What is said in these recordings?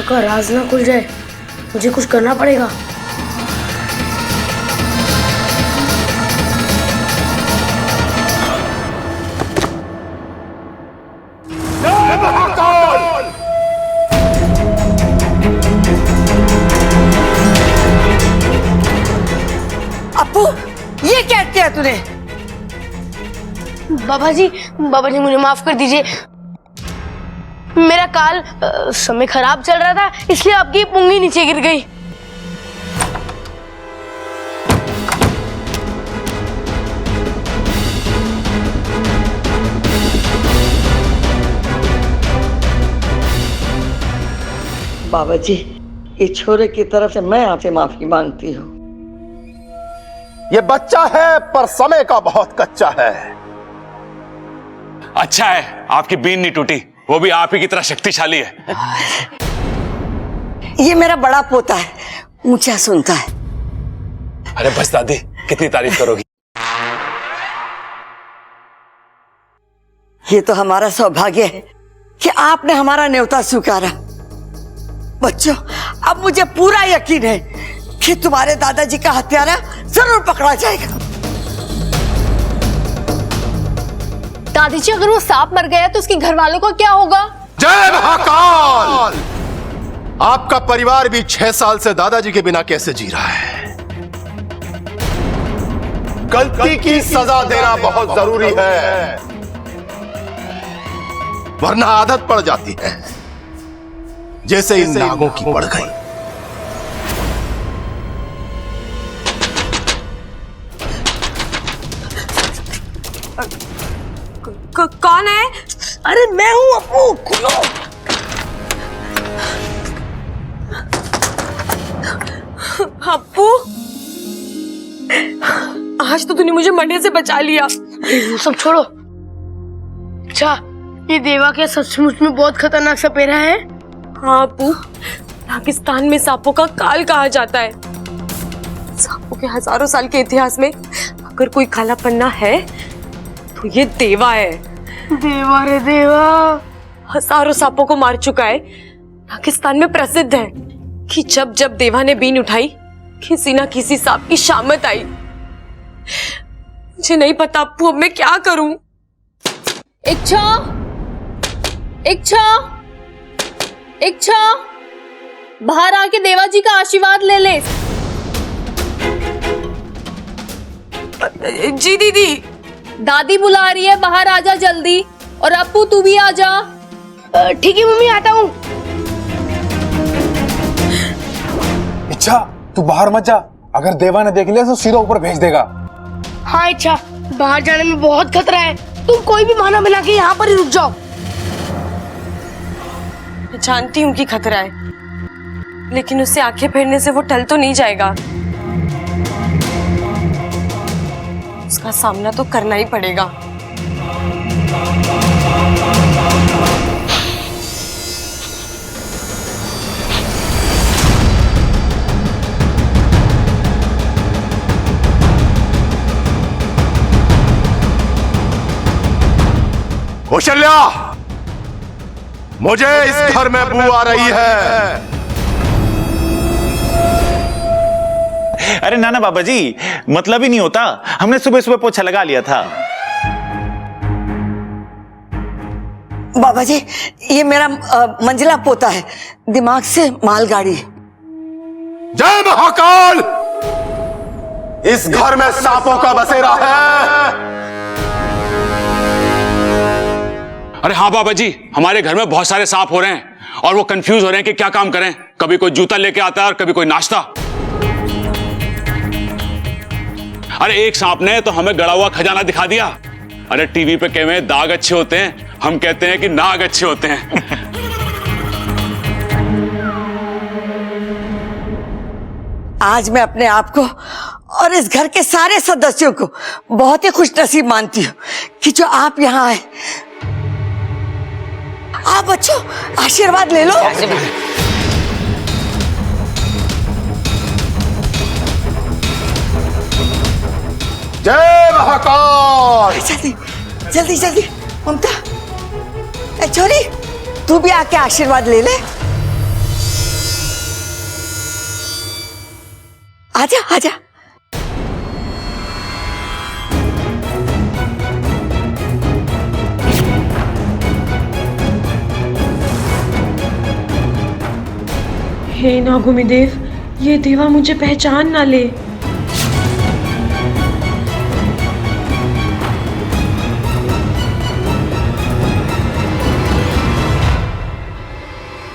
का राज ना खुल जाए, मुझे कुछ करना पड़ेगा। अप्पू, ये क्या किया तूने? बाबा जी मुझे माफ कर दीजिए। मेरा काल समय खराब चल रहा था, इसलिए आपकी पुंगी नीचे गिर गई। बाबा जी, ये छोरे की तरफ से मैं आपसे माफी मांगती हूँ। ये बच्चा है पर समय का बहुत कच्चा है। अच्छा है आपकी बीन नहीं टूटी, वो भी आप ही की तरह शक्तिशाली है। ये मेरा बड़ा पोता है, ऊंचा सुनता है। अरे बस दादी, कितनी तारीफ करोगी। ये तो हमारा सौभाग्य है कि आपने हमारा न्योता स्वीकारा। बच्चों, अब मुझे पूरा यकीन है कि तुम्हारे दादाजी का हत्यारा जरूर पकड़ा जाएगा। दादी जी, अगर वो सांप मर गया तो उसके घर वालों का क्या होगा? जय महाकाल! आपका परिवार भी 6 साल से दादाजी के बिना कैसे जी रहा है। गलती की सजा देना बहुत जरूरी है, वरना आदत पड़ जाती है, जैसे इन नागों की पड़ गई। कौन है? अरे मैं हूं अप्पू, खुलो। अप्पू, आज तो तूने मुझे मरने से बचा लिया। वो सब छोड़ो। अच्छा, ये देवा क्या सचमुच में बहुत खतरनाक सपेरा है? हाँ अप्पू, पाकिस्तान में सांपों का काल कहा जाता है। सांपों के हजारों साल के इतिहास में अगर कोई काला पन्ना है तो ये देवा है। देवा रे देवा, हजारों सांपों को मार चुका है। पाकिस्तान में प्रसिद्ध है कि जब जब देवा ने बीन उठाई, किसी ना किसी सांप की शामत आई। मुझे नहीं पता अप्पू, अब मैं क्या करूं? इच्छा, बाहर आके देवा जी का आशीर्वाद ले ले। जी दीदी। दादी बुला रही है, बाहर आजा जल्दी। और अप्पू तू भी आजा। ठीक है मम्मी, आता हूँ। इच्छा, तू बाहर मत जा, अगर देवा ने देख लिया तो सीधा ऊपर भेज देगा। हाँ इच्छा, बाहर जाने में बहुत खतरा है, तुम कोई भी बहाना बना के यहाँ पर ही रुक जाओ। मैं जानती हूँ कि खतरा है, लेकिन उससे आंखें फेरने से वो टल तो नहीं जाएगा। उसका सामना तो करना ही पड़ेगा। कौशल्या, मुझे इस घर में बू आ रही है। अरे नाना बाबा जी, मतलब ही नहीं होता, हमने सुबह सुबह पोछा लगा लिया था। बाबा जी, ये मेरा मंजिला पोता है, दिमाग से मालगाड़ी। जय महाकाल! इस घर में सांपों का बसेरा है। अरे हाँ बाबा जी, हमारे घर में बहुत सारे सांप हो रहे हैं और वो कंफ्यूज हो रहे हैं कि क्या काम करें। कभी कोई जूता लेके आता है और कभी कोई नाश्ता। अरे एक सांप ने तो हमें गड़ा हुआ खजाना दिखा दिया। अरे टीवी पे कहे दाग अच्छे होते हैं, हम कहते हैं कि नाग अच्छे होते हैं। आज मैं अपने आप को और इस घर के सारे सदस्यों को बहुत ही खुशनसीब मानती हूँ कि जो आप यहाँ आए। आप बच्चों आशीर्वाद ले लो। जय महाकाल! जल्दी जल्दी जल्दी, ममता, ए छोरी, तू भी आके आशीर्वाद ले ले। आजा आजा। हे नागुमी देव, ये देवा मुझे पहचान ना ले।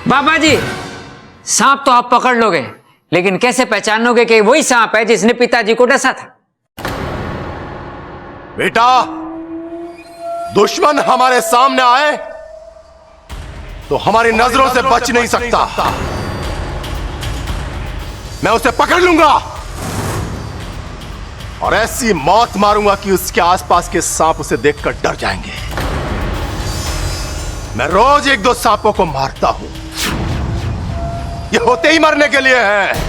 बाबा जी, सांप तो आप पकड़ लोगे, लेकिन कैसे पहचानोगे कि वही सांप है जिसने पिताजी को डसा था? बेटा, दुश्मन हमारे सामने आए तो हमारी नजरों से बच नहीं सकता। मैं उसे पकड़ लूंगा और ऐसी मौत मारूंगा कि उसके आसपास के सांप उसे देखकर डर जाएंगे। मैं रोज 1-2 सांपों को मारता हूं, ये होते ही मरने के लिए है।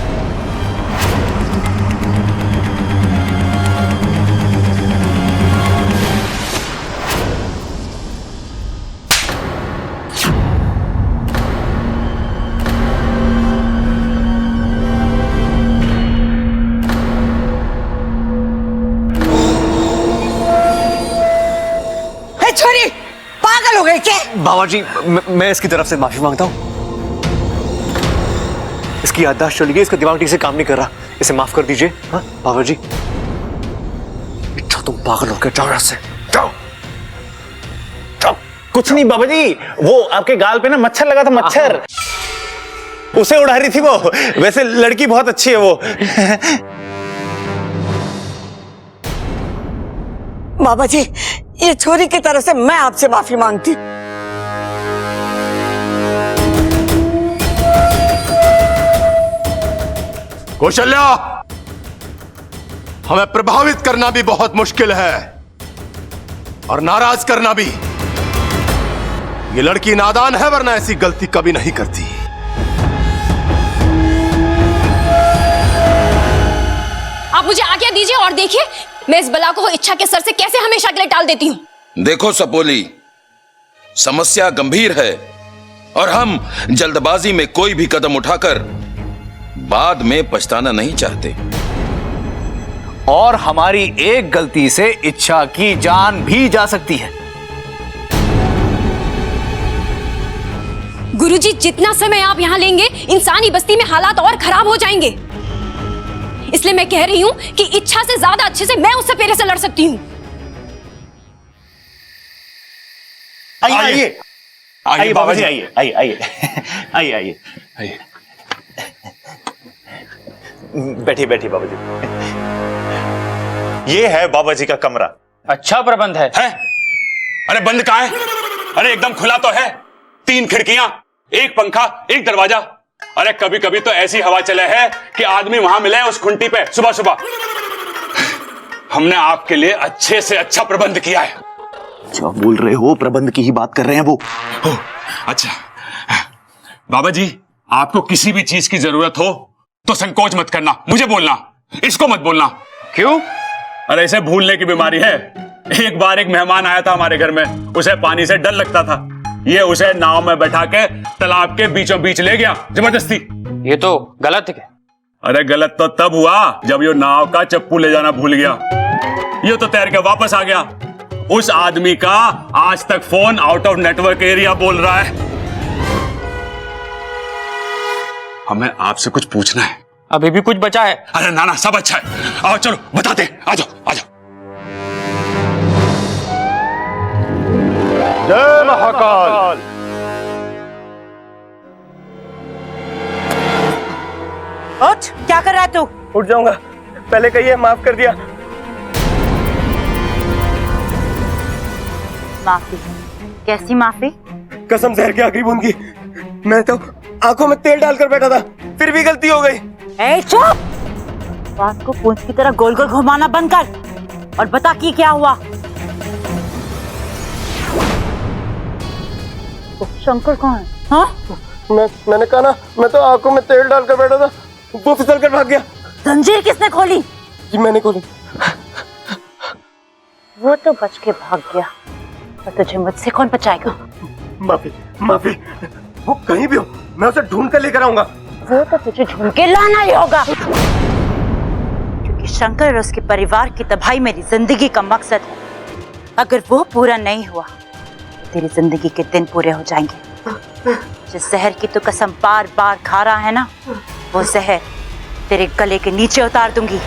छोरी पागल हो गए क्या? बाबा जी, मैं इसकी तरफ से माफी मांगता हूँ। इसकी याददाश्त चली गई, इसका दिमाग ठीक से काम नहीं कर रहा, इसे माफ कर दीजिए। हाँ बाबा जी। अच्छा तुम पागल हो गए, जाओ यहाँ से, जाओ जाओ। कुछ नहीं बाबा जी, वो आपके गाल पे ना मच्छर लगा था, मच्छर उसे उड़ा रही थी वो। वैसे लड़की बहुत अच्छी है वो। बाबा जी, ये छोरी की तरफ से मैं आपसे माफी मांगती। कौशल्या, हमें प्रभावित करना भी बहुत मुश्किल है और नाराज करना भी। ये लड़की नादान है, वरना ऐसी गलती कभी नहीं करती। आप मुझे आज्ञा दीजिए और देखिए मैं इस बला को इच्छा के सर से कैसे हमेशा के लिए टाल देती हूँ। देखो सपोली, समस्या गंभीर है और हम जल्दबाजी में कोई भी कदम उठाकर बाद में पछताना नहीं चाहते। और हमारी एक गलती से इच्छा की जान भी जा सकती है। गुरुजी, जितना समय आप यहाँ लेंगे इंसानी बस्ती में हालात और खराब हो जाएंगे। इसलिए मैं कह रही हूँ कि इच्छा से ज्यादा अच्छे से मैं उससे पेरे से लड़ सकती हूँ। आइए आइए आइए बाबा जी, आइए आइए आइए आइए आइए आइए। बैठिए बैठिए बाबा जी। ये है बाबा जी का कमरा। अच्छा प्रबंध है? अरे बंद कहाँ है? अरे एकदम खुला तो है। 3 खिड़कियां, 1 पंखा, 1 दरवाजा। अरे कभी कभी तो ऐसी हवा चले है कि आदमी वहां मिले उस खुंटी पे सुबह सुबह। हमने आपके लिए अच्छे से अच्छा प्रबंध किया है। जो बोल रहे हो, प्रबंध की ही बात कर रहे हैं वो। अच्छा बाबा जी, आपको किसी भी चीज की जरूरत हो तो संकोच मत करना, मुझे बोलना, इसको मत बोलना। क्यों? अरे इसे भूलने की बीमारी है। एक बार एक मेहमान आया था हमारे घर में, उसे पानी से डर लगता था। ये उसे नाव में बैठा के तालाब के बीचों बीच ले गया जबरदस्ती। ये तो गलत है। अरे गलत तो तब हुआ जब ये नाव का चप्पू ले जाना भूल गया। ये तो तैर के वापस आ गया। उस आदमी का आज तक phone out of network area बोल रहा है। हमें आपसे कुछ पूछना है। अभी भी कुछ बचा है? अरे ना ना, सब अच्छा है। आओ चलो बताते हैं, आ जाओ आ जाओ। जय महाकाल। उठ, क्या कर रहा है तू? उठ जाऊंगा, पहले कहिए माफ कर दिया। माफी? कैसी माफी? कसम जहर की आखिरी बूंद की। मैं तो आंखों में तेल डालकर बैठा था, फिर भी गलती हो गई। ए चुप! बात को पूंछ की तरह गोल गोल घुमाना बंद कर और बता कि क्या हुआ। शंकर कौन है? हाँ? मैंने कहा ना, मैं तो आंखों में तेल डालकर बैठा था, वो फिसल कर भाग गया। जंजीर किसने खोली? जी मैंने खोली। वो तो बच के भाग गया, और तुझे मुझसे कौन बचाएगा? माफी माफी, वो कहीं भी हो मैं उसे ढूंढ कर लेकर आऊंगा। वो तो तुझे ढूंढ के लाना ही होगा। शंकर और उसके परिवार की तबाही मेरी जिंदगी का मकसद है। अगर वो पूरा नहीं हुआ तो तेरी जिंदगी के दिन पूरे हो जाएंगे। जिस जहर की तू कसम बार बार खा रहा है ना, वो जहर तेरे गले के नीचे उतार दूंगी।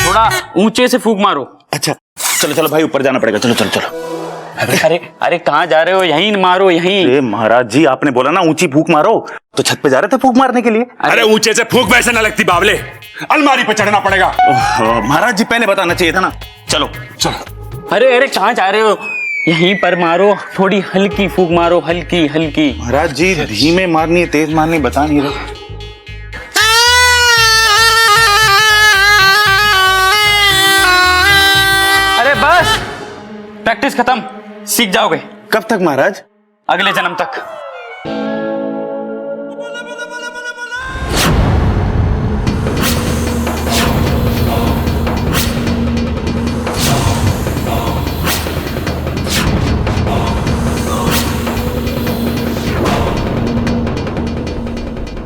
थोड़ा ऊंचे से फूंक मारो। अच्छा चलो चलो भाई, ऊपर जाना पड़ेगा। चलो चलो चलो। अरे अरे कहाँ जा रहे हो? यहीं मारो, यहीं। अरे महाराज जी, आपने बोला ना ऊंची फूंक मारो, तो छत पे जा रहे थे फूंक मारने के लिए। अरे ऊंचे से फूंक वैसे ना लगती बावले, अलमारी पे चढ़ना पड़ेगा। महाराज जी पहले बताना चाहिए था ना। चलो चलो। अरे अरे कहाँ जा रहे हो? यहीं पर मारो, थोड़ी हल्की फूंक मारो, हल्की हल्की। महाराज जी धीमे मारनी है, तेज मारनी बता नहीं रहे। अरे बस, प्रैक्टिस खत्म, सीख जाओगे। कब तक महाराज? अगले जन्म तक।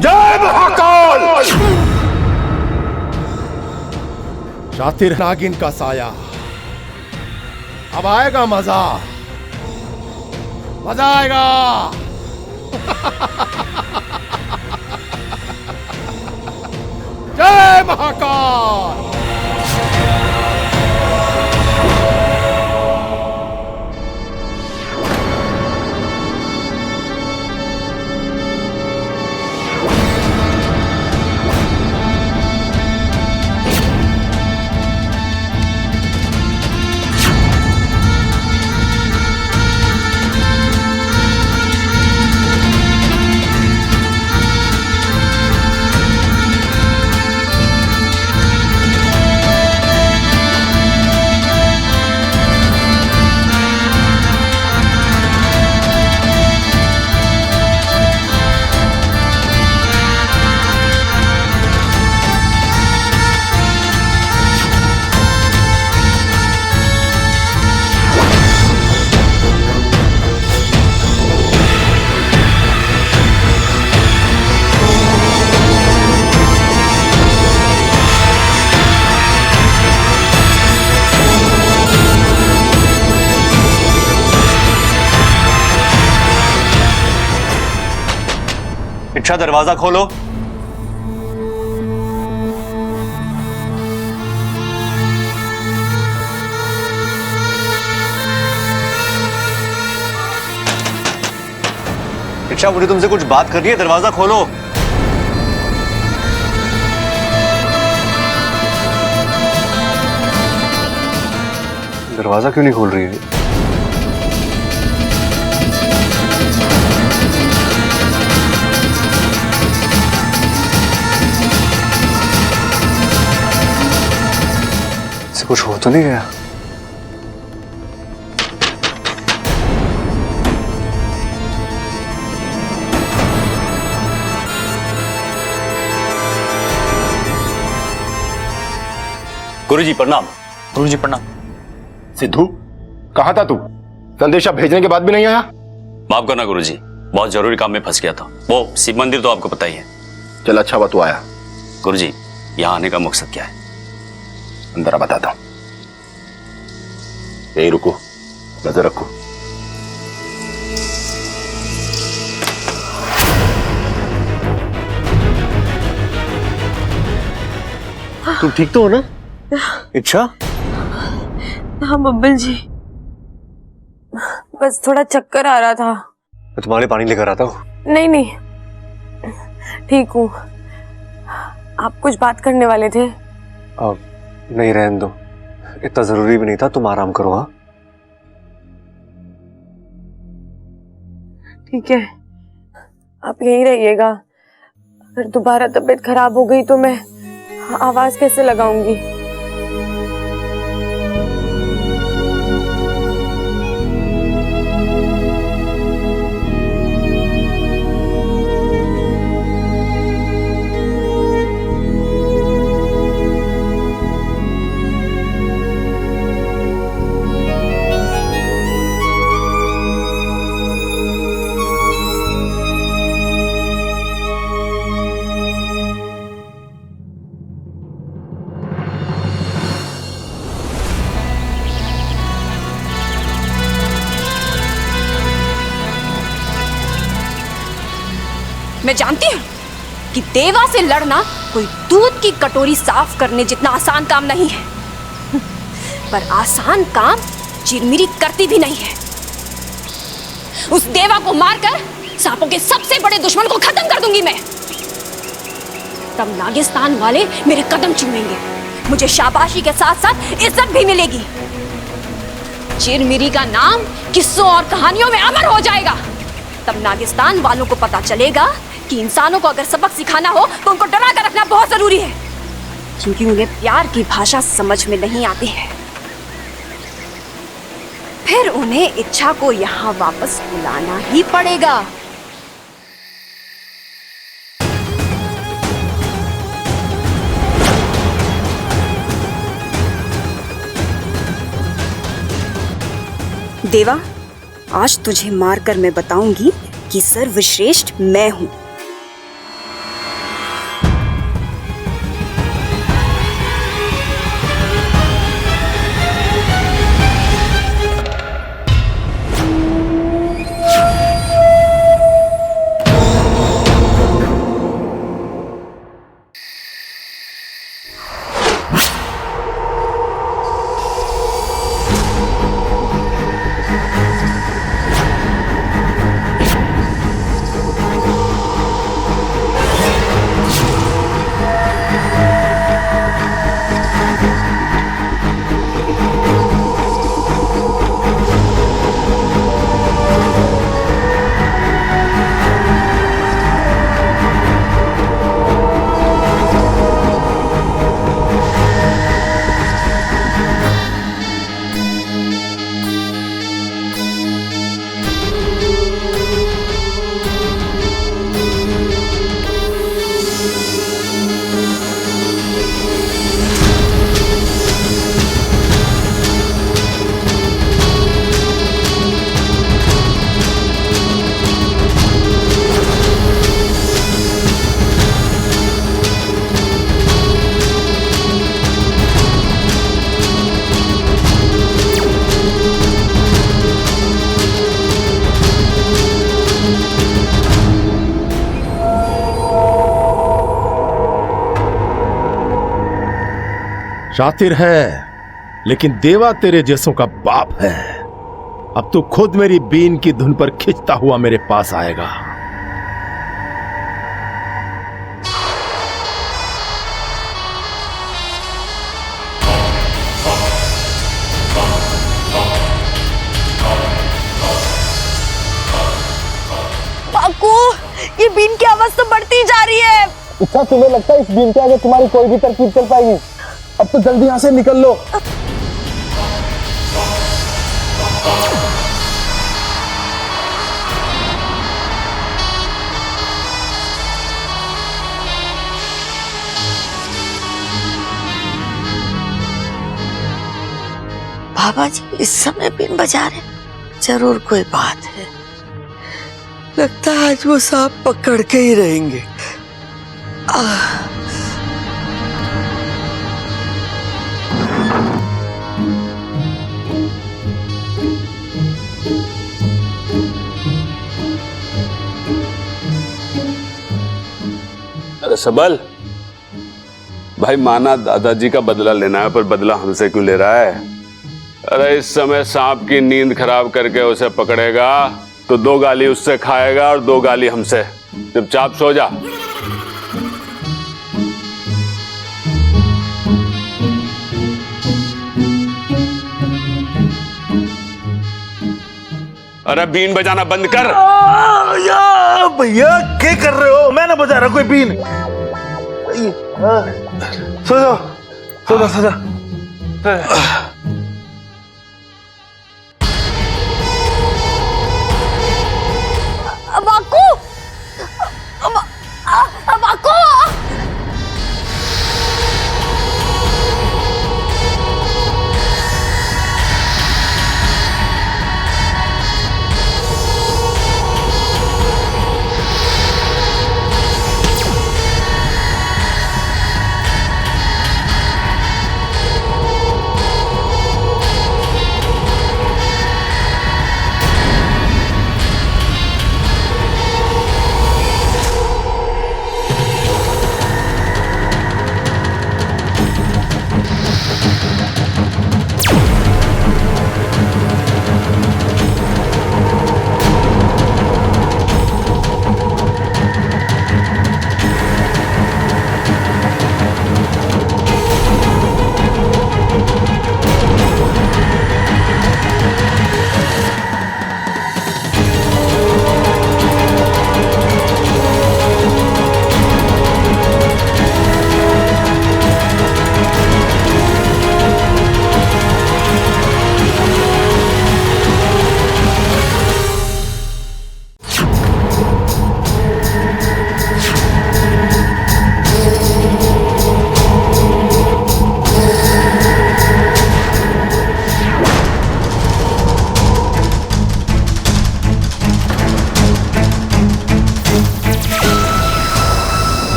जय महाकाल! शातिर नागिन का साया, अब आएगा मजा, मजा आएगा। जय महाकाल! इच्छा दरवाजा खोलो। इच्छा मुझे तुमसे कुछ बात करनी है, दरवाजा खोलो। दरवाजा क्यों नहीं खोल रही है? कुछ हो तो नहीं गया? गुरुजी प्रणाम। गुरुजी प्रणाम। सिद्धू, कहाँ था तू? संदेशा भेजने के बाद भी नहीं आया? माफ करना गुरुजी, बहुत जरूरी काम में फंस गया था। वो शिव मंदिर तो आपको पता ही है। चल अच्छा हुआ तू आया। गुरुजी, यहाँ आने का मकसद क्या है? अंदर आ बताता हूं। यही रुको, नजर रखो। तुम ठीक तो हो ना? इच्छा? हाँ बब्बल जी, बस थोड़ा चक्कर आ रहा था। मैं तुम्हारे लिए पानी लेकर आता हूँ। नहीं नहीं, ठीक हूँ। आप कुछ बात करने वाले थे? नहीं, रहने दो, इतना जरूरी भी नहीं था। तुम आराम करो। हाँ ठीक है, आप यहीं रहिएगा। अगर दोबारा तबीयत खराब हो गई तो मैं आवाज कैसे लगाऊंगी? मैं जानती हूँ कि देवा से लड़ना कोई दूध की कटोरी साफ करने जितना आसान काम नहीं है, पर आसान काम चिरमिरी करती भी नहीं है। उस देवा को मारकर सांपों के सबसे बड़े दुश्मन को खत्म कर दूंगी मैं। तब नागिस्तान वाले मेरे कदम चूमेंगे, मुझे शाबाशी के साथ साथ इज्जत भी मिलेगी। चिरमिरी का नाम किस्सों और कहानियों में अमर हो जाएगा। तब नागिस्तान वालों को पता चलेगा कि इंसानों को अगर सबक सिखाना हो तो उनको डरा कर रखना बहुत जरूरी है, क्योंकि उन्हें प्यार की भाषा समझ में नहीं आती है। फिर उन्हें इच्छा को यहाँ वापस बुलाना ही पड़ेगा। देवा, आज तुझे मारकर मैं बताऊंगी कि सर्वश्रेष्ठ मैं हूं। शातिर है, लेकिन देवा तेरे जैसों का बाप है। अब तू खुद मेरी बीन की धुन पर खिंचता हुआ मेरे पास आएगा। बाकू, ये बीन की आवाज तो बढ़ती जा रही है। इच्छा, तुम्हें लगता है इस बीन के आगे तुम्हारी कोई भी तरकीब चल पाएगी? अब तो जल्दी यहाँ से निकल लो। बाबा जी इस समय बीन बजा रहे, जरूर कोई बात है। लगता है आज वो सांप पकड़ के ही रहेंगे। अरे सबल भाई, माना दादाजी का बदला लेना है, पर बदला हमसे क्यों ले रहा है? अरे इस समय सांप की नींद खराब करके उसे पकड़ेगा तो 2 गाली उससे खाएगा और 2 गाली हमसे। चुपचाप सो जा। अरे बीन बजाना बंद कर। भैया क्या कर रहे हो? मैं ना बजा रहा कोई बीन। सो जाओ, सो जाओ, सो जाओ। Baku, Baku.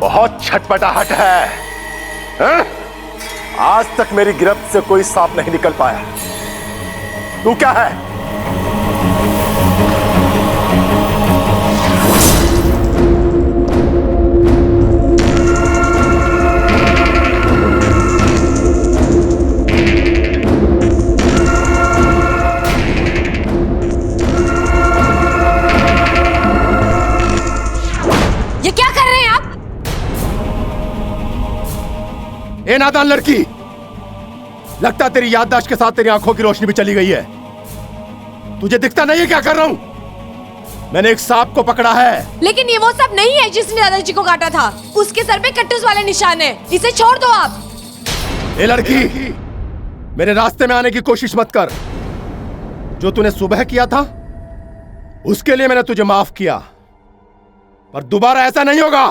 बहुत छटपटाहट है, हैं? आज तक मेरी गिरफ्त से कोई सांप नहीं निकल पाया। तू क्या है? ये क्या कर रहे हैं आप? ए नादान लड़की, लगता तेरी याददाश्त के साथ तेरी आंखों की रोशनी भी चली गई है। तुझे दिखता नहीं है क्या कर रहा हूं? मैंने एक सांप को पकड़ा है। लेकिन ये वो सांप नहीं है जिसने दादाजी को काटा था। उसके सर पे कट्टूस वाले निशान है। इसे छोड़ दो आप। ए लड़की, मेरे रास्ते में आने की कोशिश मत कर। जो तूने सुबह किया था उसके लिए मैंने तुझे माफ किया, पर दोबारा ऐसा नहीं होगा।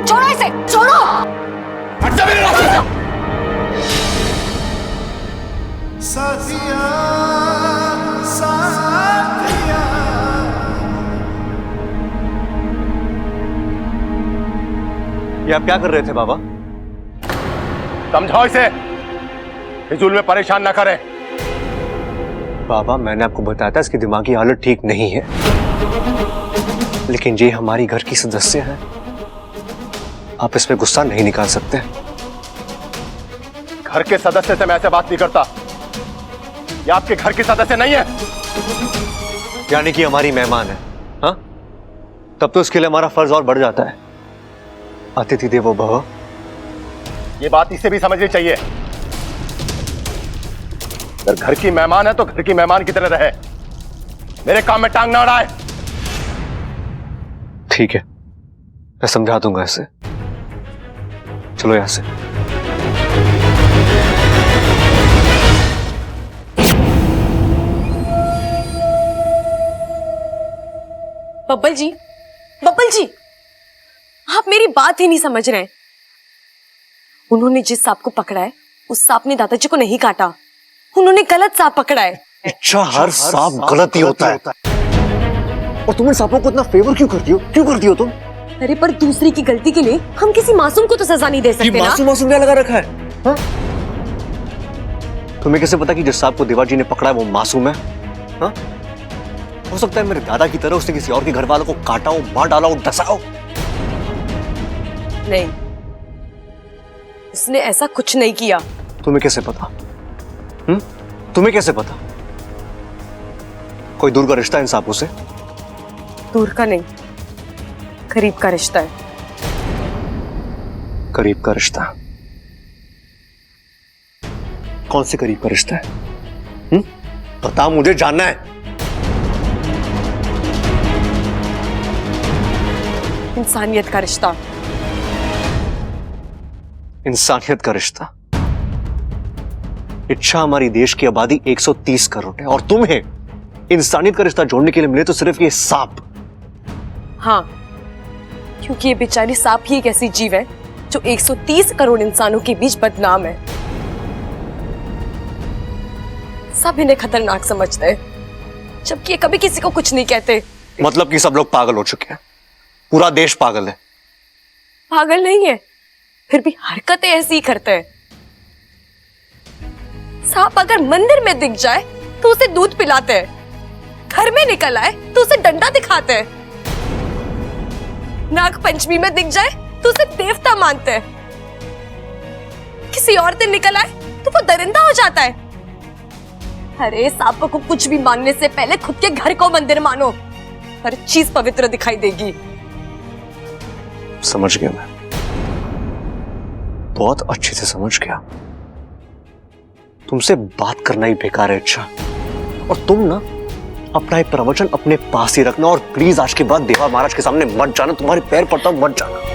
छोड़ो इसे, छोड़ो। हट जा मेरे रास्ते से। ये आप क्या कर रहे थे बाबा? समझाओ इसे, फिजूल में परेशान ना करें। बाबा मैंने आपको बताया था इसकी दिमागी हालत ठीक नहीं है, लेकिन ये हमारी घर की सदस्य है, आप इसमें गुस्सा नहीं निकाल सकते। घर के सदस्य से मैं ऐसे बात नहीं करता। ये आपके घर के सदस्य नहीं है। यानी कि हमारी मेहमान है, हाँ? तब तो इसके लिए हमारा फर्ज और बढ़ जाता है। अतिथि देवो भव। ये बात इसे भी समझनी चाहिए। अगर घर की मेहमान है तो घर की मेहमान की तरह रहे, मेरे काम में टांग ना अड़ाए। ठीक है, मैं समझा दूंगा इसे। चलो यहां से। बब्बल जी, बब्बल जी, आप मेरी बात ही नहीं समझ रहे। उन्होंने जिस सांप को पकड़ा है उस सांप ने दादाजी को नहीं काटा। उन्होंने गलत सांप पकड़ा है। अच्छा, हर सांप गलत ही होता है। और तुम इन सांपों को इतना फेवर क्यों करती हो? क्यों करती हो तुम? अरे पर दूसरे की गलती के लिए हम किसी मासूम को तो सजा नहीं दे सकते ना। मासूम क्या लगा रखा है, हाँ? तुम्हें कैसे पता कि जिस सांप को देवाजी ने पकड़ा है वो मासूम है, हाँ? हो सकता है मेरे दादा की तरह उसने किसी और के घर वालों को काटा हो, मार डाला हो, डसा हो। नहीं, उसने ऐसा कुछ नहीं किया। तुम्हें कैसे पता? तुम्हें कैसे पता? कोई दूर का रिश्ता इन सांपों से? दूर का नहीं, करीब का रिश्ता है। करीब का रिश्ता? कौन से करीब का रिश्ता है? बता, मुझे जानना है। इंसानियत का रिश्ता। इंसानियत का रिश्ता? इच्छा हमारी देश की आबादी 130 करोड़ है और तुम्हें इंसानियत का रिश्ता जोड़ने के लिए मिले तो सिर्फ ये सांप। हाँ, क्योंकि ये बेचारी सांप ही एक ऐसी जीव है जो 130 करोड़ इंसानों के बीच बदनाम है। सब इन्हें खतरनाक समझते हैं, जबकि ये कभी किसी को कुछ नहीं कहते। मतलब कि सब लोग पागल हो चुके हैं, पूरा देश पागल है। पागल नहीं है, फिर भी हरकतें ऐसी ही करते हैं। सांप अगर मंदिर में दिख जाए तो उसे दूध पिलाते हैं, घर में निकल आए तो उसे डंडा दिखाते हैं, नाग पंचमी में दिख जाए तो उसे देवता मानते हैं, किसी और दिन निकल आए तो वो दरिंदा हो जाता है। अरे सांप को कुछ भी मानने से पहले खुद के घर को मंदिर मानो, हर चीज पवित्र दिखाई देगी। समझ गया मैं, बहुत अच्छे से समझ गया। तुमसे बात करना ही बेकार है। अच्छा, और तुम ना अपना एक प्रवचन अपने पास ही रखना और प्लीज आज के बाद देवा महाराज के सामने मत जाना। तुम्हारे पैर पड़ता हूं, मत जाना।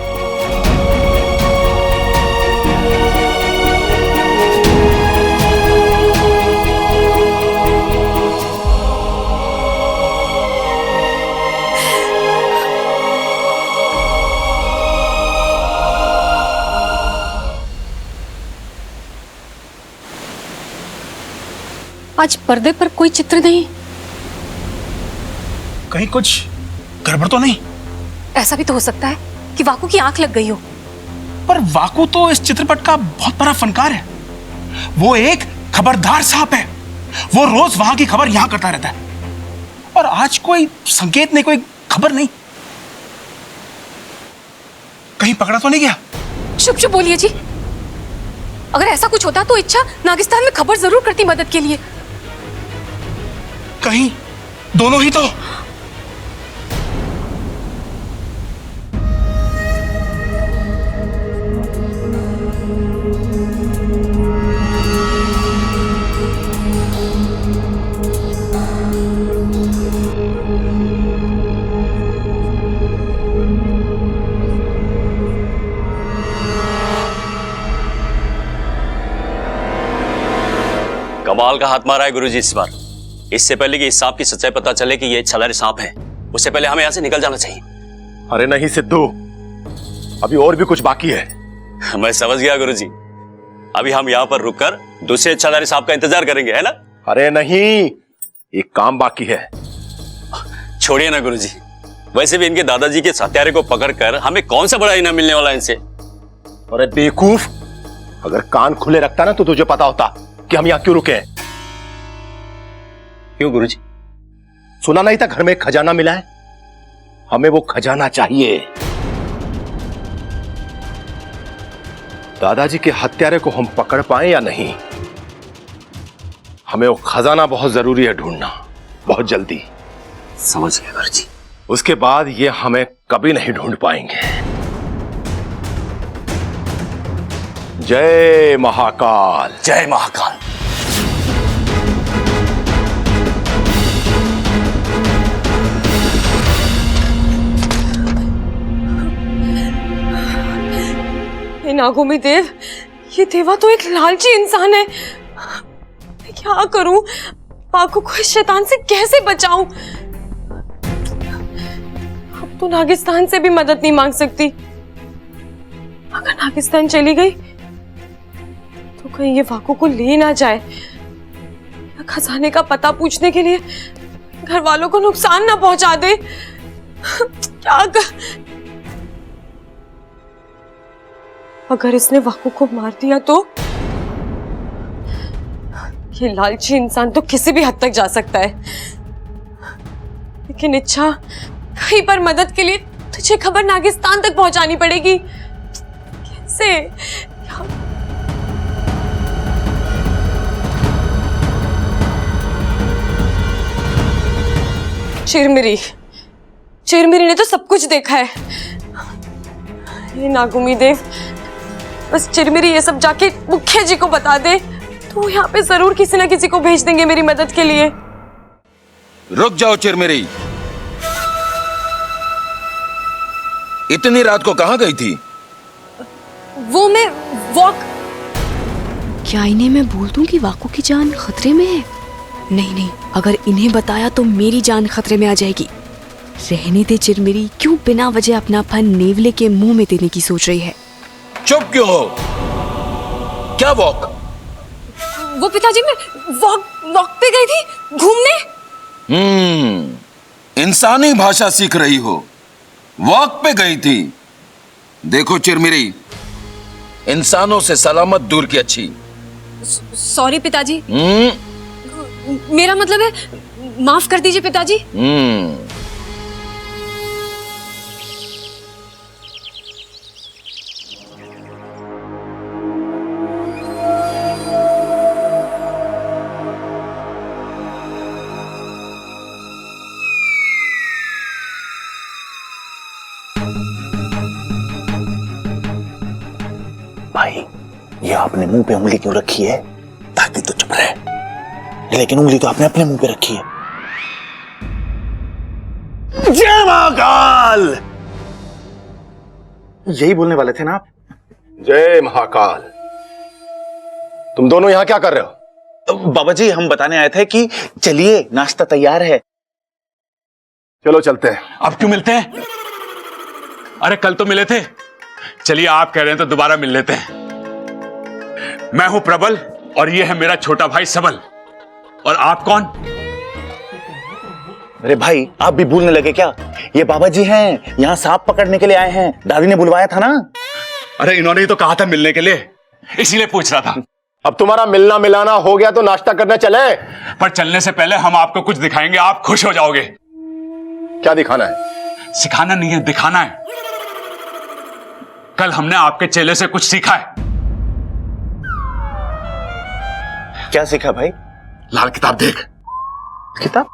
आज पर्दे पर कोई चित्र नहीं। कहीं कुछ गड़बड़ तो नहीं? ऐसा भी तो हो सकता है कि वाकू की आंख लग गई हो। पर वाकू तो इस चित्रपट का बहुत बड़ा फनकार है। वो एक खबरदार सांप है। वो रोज वहां की खबर यहां करता रहता है, और आज कोई संकेत नहीं, कोई खबर नहीं। कहीं पकड़ा तो नहीं गया? चुप चुप बोलिए जी। अगर ऐसा कुछ होता तो इच्छा नागिस्तान में खबर जरूर करती मदद के लिए। कहीं दोनों ही तो। कमाल का हाथ मारा है गुरुजी इस बार। इससे पहले कि इस सांप की सच्चाई पता चले कि ये छलारी सांप है, उससे पहले हमें यहां से निकल जाना चाहिए। अरे नहीं सिद्धू, अभी और भी कुछ बाकी है। मैं समझ गया गुरुजी। अभी हम यहाँ पर रुककर दूसरे छलारी सांप का इंतजार करेंगे, है ना? अरे नहीं, एक काम बाकी है। छोड़िए ना गुरुजी, वैसे भी इनके दादाजी के हत्यारे को पकड़कर हमें कौन सा बड़ा इनाम मिलने वाला है इनसे। अरे बेवकूफ, अगर कान खुले रखता ना तो तुझे पता होता कि हम यहां क्यों रुके हैं। क्यों गुरुजी? सुना नहीं था घर में एक खजाना मिला है? हमें वो खजाना चाहिए। दादाजी के हत्यारे को हम पकड़ पाए या नहीं, हमें वो खजाना बहुत जरूरी है ढूंढना, बहुत जल्दी। समझ गया गुरुजी। उसके बाद ये हमें कभी नहीं ढूंढ पाएंगे। जय महाकाल। जय महाकाल। नागोमी देव, ये देवा तो एक लालची इंसान है। मैं क्या करूं? वाकू को इस शैतान से कैसे बचाऊं? अब तो नागिस्तान से भी मदद नहीं मांग सकती। अगर नागिस्तान चली गई तो कहीं ये वाकू को ले ना जाए, या खजाने का पता पूछने के लिए घर वालों को नुकसान ना पहुंचा दे। क्या कर... अगर इसने वाकू को मार दिया तो ये लालची इंसान तो किसी भी हद तक जा सकता है। लेकिन इच्छा, कहीं पर मदद के लिए तुझे खबर नागिस्तान तक पहुंचानी पड़ेगी। कैसे? चिरमिरी, चिरमिरी ने तो सब कुछ देखा है। ये नागुमी देव, बस चिरमिरी ये सब जाके मुखिया जी को बता दे तो यहाँ पे जरूर किसी ना किसी को भेज देंगे मेरी मदद के लिए। रुक जाओ चिरमिरी, इतनी रात को कहां गई थी? वो मैं वॉक। क्या इन्हें मैं बोल दूं कि वाकू की जान खतरे में है? नहीं नहीं, अगर इन्हें बताया तो मेरी जान खतरे में आ जाएगी। रहने दे चिरमिरी, क्यों बिना वजह अपना फन नेवले के मुंह में देने की सोच रही है? चुप क्यों हो? क्या वॉक? वो पिताजी, मैं वॉक पे गई थी घूमने। इंसानी भाषा सीख रही हो, वॉक पे गई थी। देखो चिरमिरी, इंसानों से सलामत दूर की अच्छी। सॉरी पिताजी। मेरा मतलब है, माफ कर दीजिए पिताजी। भाई, ये आपने मुंह पे उंगली क्यों रखी है? ताकि तो चुप रहे, लेकिन उंगली तो आपने अपने मुंह पे रखी है। जय महाकाल! यही बोलने वाले थे ना आप? जय महाकाल। तुम दोनों यहां क्या कर रहे हो? बाबा जी, हम बताने आए थे कि चलिए, नाश्ता तैयार है। चलो चलते हैं। अब क्यों मिलते हैं? अरे कल तो मिले थे। चलिए, आप कह रहे हैं तो दोबारा मिल लेते हैं। मैं हूं प्रबल और ये है मेरा छोटा भाई सबल। और आप कौन? अरे भाई आप भी भूलने लगे क्या? ये बाबा जी हैं, यहाँ सांप पकड़ने के लिए आए हैं। दादी ने बुलवाया था ना। अरे इन्होंने ही तो कहा था मिलने के लिए, इसीलिए पूछ रहा था। अब तुम्हारा मिलना मिलाना हो गया तो नाश्ता करने चले। पर चलने से पहले हम आपको कुछ दिखाएंगे, आप खुश हो जाओगे। क्या दिखाना है? सिखाना नहीं है, दिखाना है। कल हमने आपके चेले से कुछ सीखा है। क्या सीखा भाई? लाल किताब देख। किताब?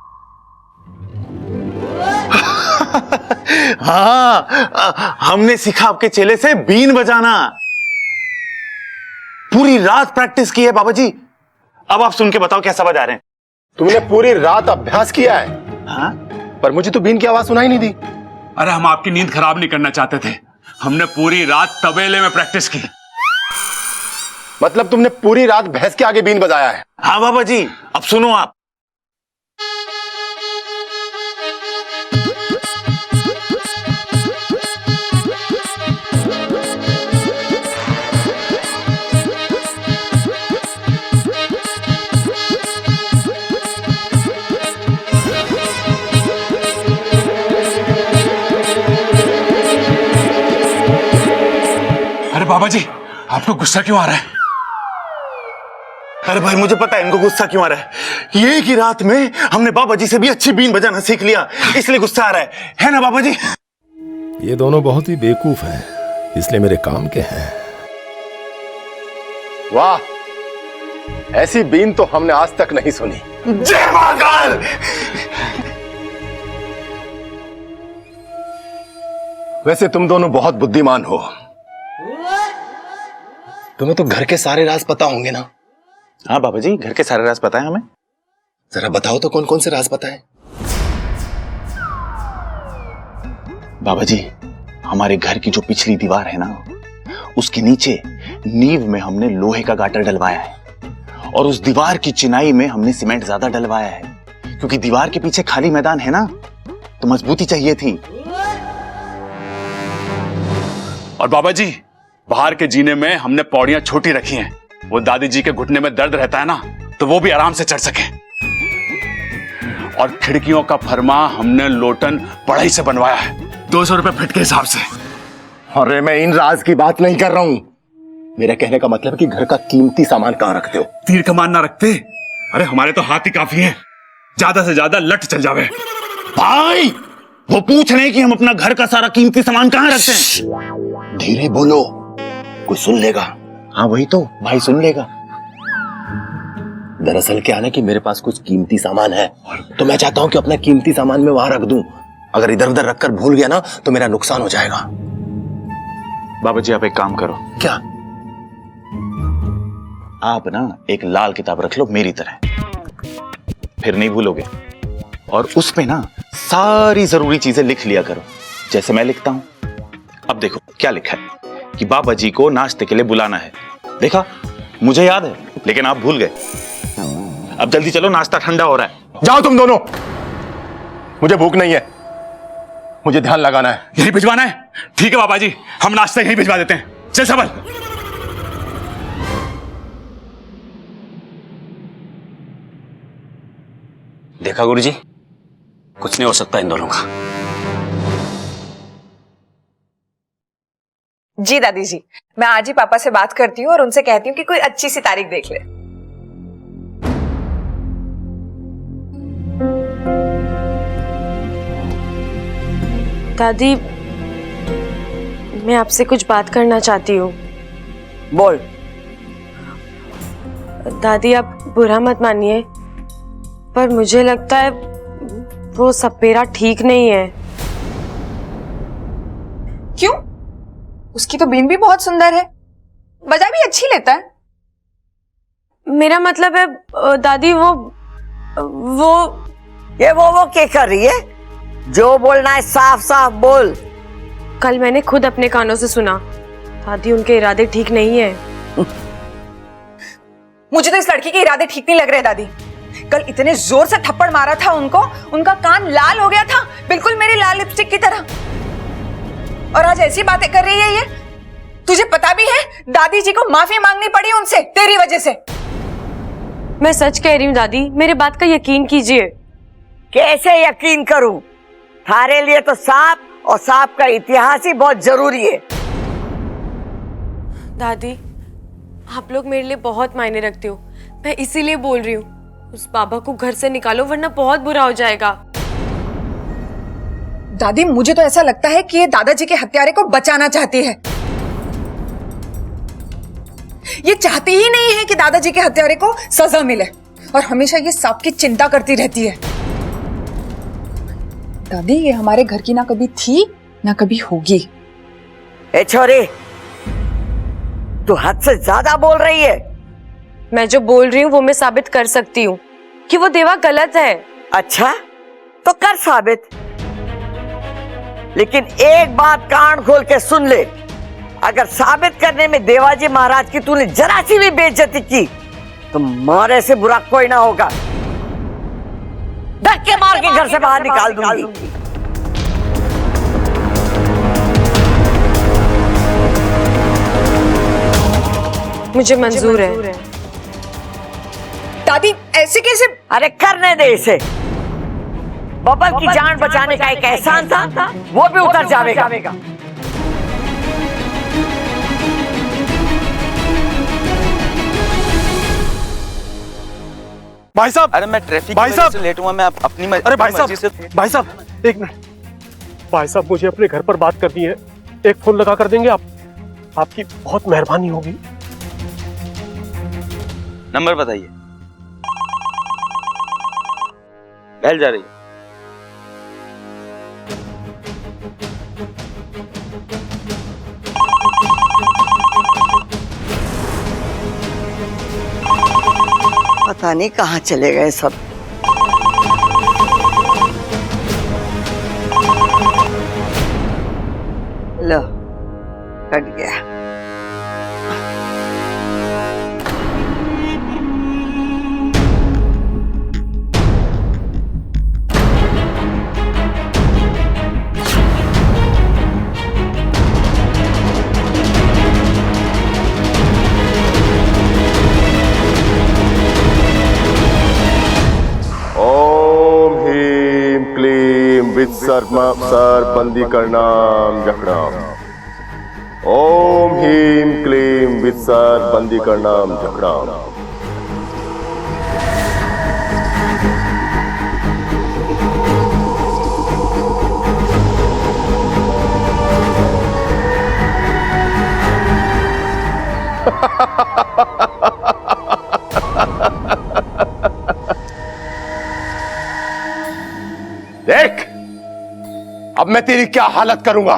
हाँ, हमने सीखा आपके चेले से बीन बजाना। पूरी रात प्रैक्टिस की है बाबा जी। अब आप सुन के बताओ कैसा बजा रहे हैं। तुमने पूरी रात अभ्यास किया है? हाँ, पर मुझे तो बीन की आवाज सुनाई नहीं दी। अरे हम आपकी नींद खराब नहीं करना चाहते थे, हमने पूरी रात तबेले में प्रैक्टिस की। मतलब तुमने पूरी रात भैंस के आगे बीन बजाया है? हाँ बाबा जी, अब सुनो आप। अरे बाबा जी, आपको गुस्सा क्यों आ रहा है? अरे भाई मुझे पता है इनको गुस्सा क्यों आ रहा है। ये की रात में हमने बाबा जी से भी अच्छी बीन बजाना सीख लिया, इसलिए गुस्सा आ रहा है ना बाबा जी? ये दोनों बहुत ही बेवकूफ हैं, इसलिए मेरे काम के हैं। वाह, ऐसी बीन तो हमने आज तक नहीं सुनी। जय महाकाल। वैसे तुम दोनों बहुत बुद्धिमान हो। तुम्हें तो घर के सारे राज पता होंगे ना? हाँ बाबा जी, घर के सारे राज पता है हमें। जरा बताओ तो कौन कौन से राज पता है? बाबा जी, हमारे घर की जो पिछली दीवार है ना, उसके नीचे नींव में हमने लोहे का गाटर डलवाया है और उस दीवार की चिनाई में हमने सीमेंट ज्यादा डलवाया है, क्योंकि दीवार के पीछे खाली मैदान है ना, तो मजबूती चाहिए थी। और बाबा जी, बाहर के जीने में हमने पौड़ियां छोटी रखी हैं, वो दादी जी के घुटने में दर्द रहता है ना, तो वो भी आराम से चढ़ सके। और खिड़कियों का फरमा हमने लोटन पढ़ाई से बनवाया है, 200 रुपए फिट के हिसाब से। अरे मैं इन राज की बात नहीं कर रहा हूं। मेरे कहने का मतलब कि घर का कीमती सामान कहां रखते हो? तीर कमान ना रखते? अरे हमारे तो हाथ ही काफी है, ज्यादा से ज्यादा लट चल जावे। भाई वो पूछ रहे हैं कि हम अपना घर का सारा कीमती सामान कहां रखते हैं। धीरे बोलो, कोई सुन लेगा। हाँ वही तो, भाई सुन लेगा। दरअसल क्या है ना कि मेरे पास कुछ कीमती सामान है, तो मैं चाहता हूं कि अपना कीमती सामान मैं वहां रख दूं। अगर इधर उधर रखकर भूल गया ना तो मेरा नुकसान हो जाएगा। बाबा जी आप एक काम करो। क्या? आप ना एक लाल किताब रख लो मेरी तरह, फिर नहीं भूलोगे। और उस पे ना सारी जरूरी चीजें लिख लिया करो, जैसे मैं लिखता हूं। अब देखो क्या लिखा है कि बाबा जी को नाश्ते के लिए बुलाना है। देखा, मुझे याद है, लेकिन आप भूल गए। अब जल्दी चलो, नाश्ता ठंडा हो रहा है। जाओ तुम दोनों, मुझे भूख नहीं है, मुझे ध्यान लगाना है। यही भिजवाना है? ठीक है बाबा जी, हम नाश्ता यही भिजवा देते हैं। चल सबल। देखा गुरुजी, कुछ नहीं हो सकता इन दोनों का। जी दादी जी, मैं आज ही पापा से बात करती हूँ और उनसे कहती हूँ कि कोई अच्छी सी तारीख देख ले। दादी, मैं आपसे कुछ बात करना चाहती हूँ। बोल। दादी आप बुरा मत मानिए, पर मुझे लगता है वो सपेरा ठीक नहीं है। क्यों? उसकी तो बीन भी बहुत सुंदर है, बजा भी अच्छी लेता है। मेरा मतलब है दादी वो ये वो क्या कर रही है? जो बोलना है साफ साफ बोल। कल मैंने खुद अपने कानों से सुना, दादी उनके इरादे ठीक नहीं है। मुझे तो इस लड़की के इरादे ठीक नहीं लग रहे दादी। कल इतने जोर से थप्पड़ मारा था उनको, उनका कान लाल हो गया था, बिल्कुल मेरी लाल लिपस्टिक की तरह। और आज ऐसी बातें कर रही है ये। तुझे पता भी है दादी जी को माफी मांगनी पड़ी उनसे तेरी वजह से। मैं सच कह रही हूँ दादी, मेरे बात का यकीन कीजिए। कैसे यकीन करूं? थारे लिए तो सांप और सांप का इतिहास ही बहुत जरूरी है। दादी, आप लोग मेरे लिए बहुत मायने रखते हो, मैं इसीलिए बोल रही हूँ। उस बाबा को घर से निकालो वरना बहुत बुरा हो जाएगा। दादी, मुझे तो ऐसा लगता है कि ये दादाजी के हत्यारे को बचाना चाहती है। ये चाहती ही नहीं है कि दादाजी के हत्यारे को सजा मिले और हमेशा ये सांप की चिंता करती रहती है। दादी, ये हमारे घर की ना कभी थी ना कभी होगी। ए छोरी, तू हद से ज्यादा बोल रही है। मैं जो बोल रही हूँ वो मैं साबित कर सकती हूँ कि वो देवा गलत है। अच्छा, तो कर साबित। लेकिन एक बात कान खोल के सुन ले, अगर साबित करने में देवाजी महाराज की तूने जरा सी भी बेइज्जती की तो मारे से बुरा कोई ना होगा। धक्के मार के घर से बाहर निकाल दूंगी। मुझे मंजूर है। दादी, ऐसे कैसे? अरे करने दे इसे। बबल की जान बचाने का एक एहसान था, वो भी उतर जाएगा। भाई साहब, अरे मैं ट्रैफिक भाई की वजह साहब, से लेट हुआ, मैं अपनी अरे भाई मर्जी से। भाई साहब एक मिनट। भाई साहब, मुझे अपने घर पर बात करनी है, एक फोन लगा कर देंगे आप? आपकी बहुत मेहरबानी होगी। नंबर बताइए। बेल जा रही है। पता नहीं कहाँ चले गए सब। लो, कट गया। ओम ह्रीं क्लीं वित्सर्प बंदी करणाम जकड़ाम। ओम ह्रीं क्लीं वित्सर्प बंदी करणाम जकड़ाम। देख, अब मैं तेरी क्या हालत करूंगा,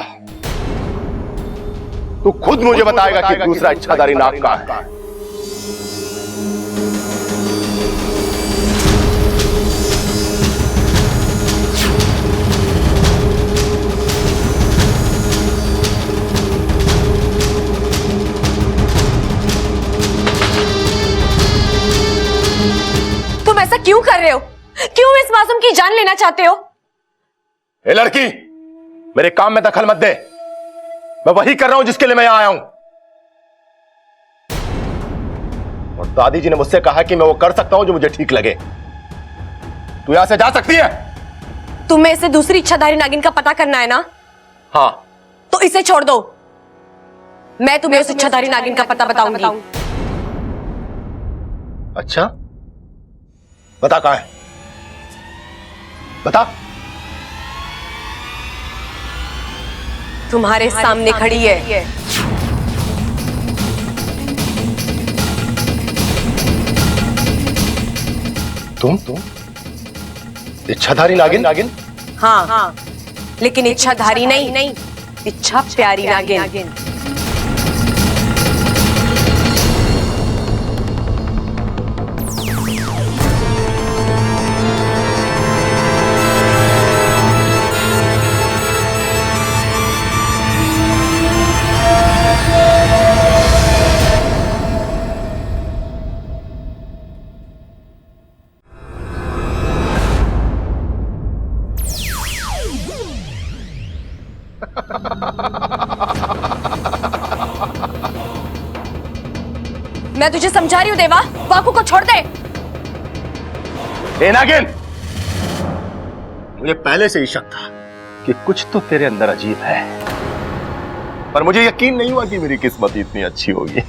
तू खुद मुझे बताएगा कि दूसरा इच्छाधारी नाग कहां है। तुम ऐसा क्यों कर रहे हो? क्यों इस मासूम की जान लेना चाहते हो? ए लड़की, मेरे काम में दखल मत दे। मैं वही कर रहा हूं जिसके लिए मैं यहां आया हूं। और दादी जी ने मुझसे कहा कि मैं वो कर सकता हूं जो मुझे ठीक लगे। तू यहां से जा सकती है। तुम्हें इसे दूसरी इच्छाधारी नागिन का पता करना है ना? हाँ। तो इसे छोड़ दो, मैं तुम्हें उस इच्छाधारी नागिन का पता बताऊंगी। अच्छा, बता कहां है, बता। तुम्हारे सामने खड़ी है। तुम इच्छाधारी नागिन? हाँ, लेकिन इच्छाधारी नहीं, इच्छा प्यारी नागिन। मैं तुझे समझा रही हूँ देवा, वाकू को छोड़ दे। ए नागिन, मुझे पहले से ही शक था कि कुछ तो तेरे अंदर अजीब है, पर मुझे यकीन नहीं हुआ कि मेरी किस्मत इतनी अच्छी होगी।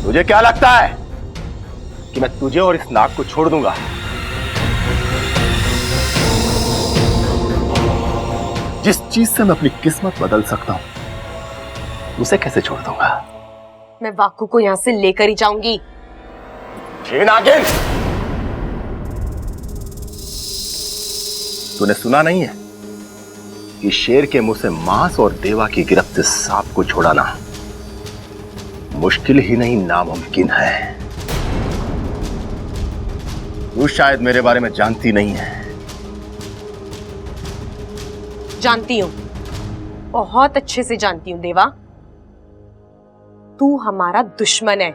तुझे क्या लगता है कि मैं तुझे और इस नाग को छोड़ दूंगा? जिस चीज से मैं अपनी किस्मत बदल सकता हूं उसे कैसे छोड़ दूंगा? मैं वाकू को यहां से लेकर ही जाऊंगी। नागिन, तूने सुना नहीं है कि शेर के मुंह से मांस और देवा की गिरफ्त से सांप को छुड़ाना मुश्किल ही नहीं नामुमकिन है। तू शायद मेरे बारे में जानती नहीं है। जानती हूं, बहुत अच्छे से जानती हूं देवा। तू हमारा दुश्मन है,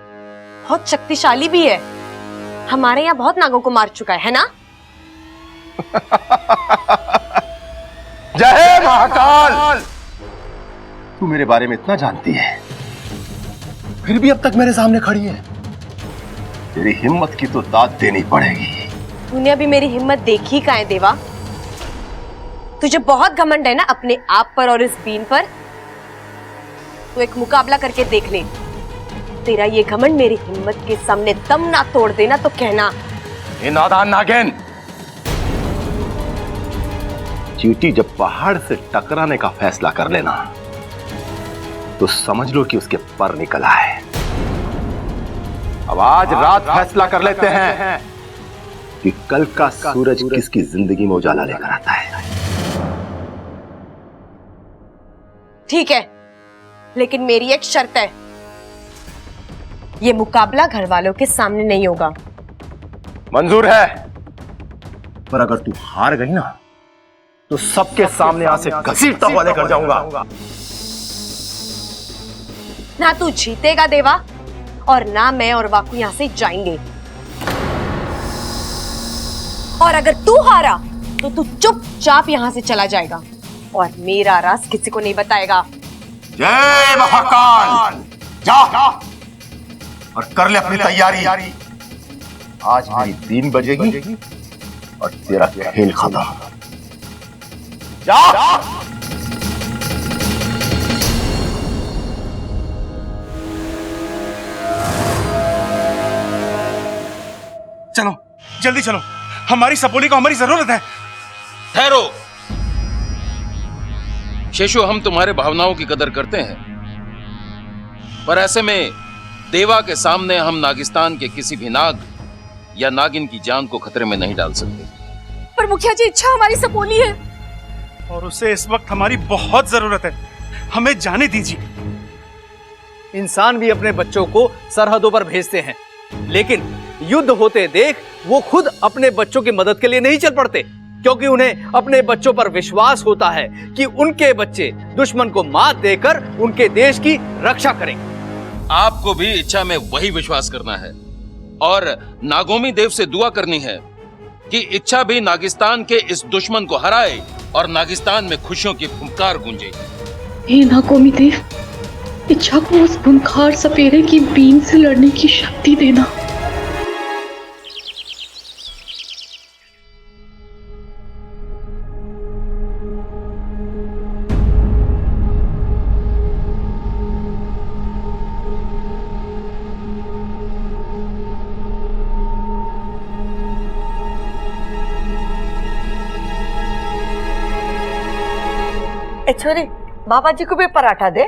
बहुत शक्तिशाली भी है। हमारे यहां बहुत नागों को मार चुका है ना? जय महाकाल! तू मेरे बारे में इतना जानती है, फिर भी अब तक मेरे सामने खड़ी है। तेरी हिम्मत की तो दाद देनी पड़ेगी। तूने अभी मेरी हिम्मत देखी कहाँ है देवा? तुझे बहुत घमंड है ना अपने आप पर और इस बीन पर। तू एक मुकाबला करके देख ले। तेरा ये घमंड मेरी हिम्मत के सामने दम ना तोड़ देना तो कहना। ए नादान नागिन, चींटी जब पहाड़ से टकराने का फैसला कर लेना तो समझ लो कि उसके पर निकला है। अब आज रात फैसला कर लेते हैं कि कल का सूरज किसकी जिंदगी में उजाला लेकर आता है। ठीक है, लेकिन मेरी एक शर्त है। ये मुकाबला घर वालों के सामने नहीं होगा। मंजूर है, पर अगर तू हार गई ना तो सबके सामने यहां से घसीटता हुआ लेकर जाऊंगा। ना तू जीतेगा देवा, और ना मैं और वाकू यहां से जाएंगे। और अगर तू हारा तो तू चुपचाप यहां से चला जाएगा और मेरा राज किसी को नहीं बताएगा। जय महाकाल! जा और कर ले अपनी तैयारी। आज मेरी 3 बजेगी और तेरा खेल खत्म। जा! चलो जल्दी चलो, हमारी सपोली को हमारी जरूरत है। ठहरो शेषु, हम तुम्हारे भावनाओं की कदर करते हैं, पर ऐसे में देवा के सामने हम नागिस्तान के किसी भी नाग या नागिन की जान को खतरे में नहीं डाल सकते। पर मुखिया जी, इच्छा हमारी सपोली है और उसे इस वक्त हमारी बहुत जरूरत है। हमें जाने दीजिए। इंसान भी अपने बच्चों को सरहदों पर भेजते हैं, लेकिन युद्ध होते देख वो खुद अपने बच्चों की मदद के लिए नहीं चल पड़ते, क्योंकि उन्हें अपने बच्चों पर विश्वास होता है कि उनके बच्चे दुश्मन को मात देकर उनके देश की रक्षा करेंगे। आपको भी इच्छा में वही विश्वास करना है और नागोमी देव से दुआ करनी है कि इच्छा भी नागिस्तान के इस दुश्मन को हराए और नागिस्तान में खुशियों की फुंकार गूंजे। हे नागोमी देव, इच्छा को उस खूंखार सपेरे की बीन से लड़ने की शक्ति देना। छोरी, बाबा जी को भी पराठा दे।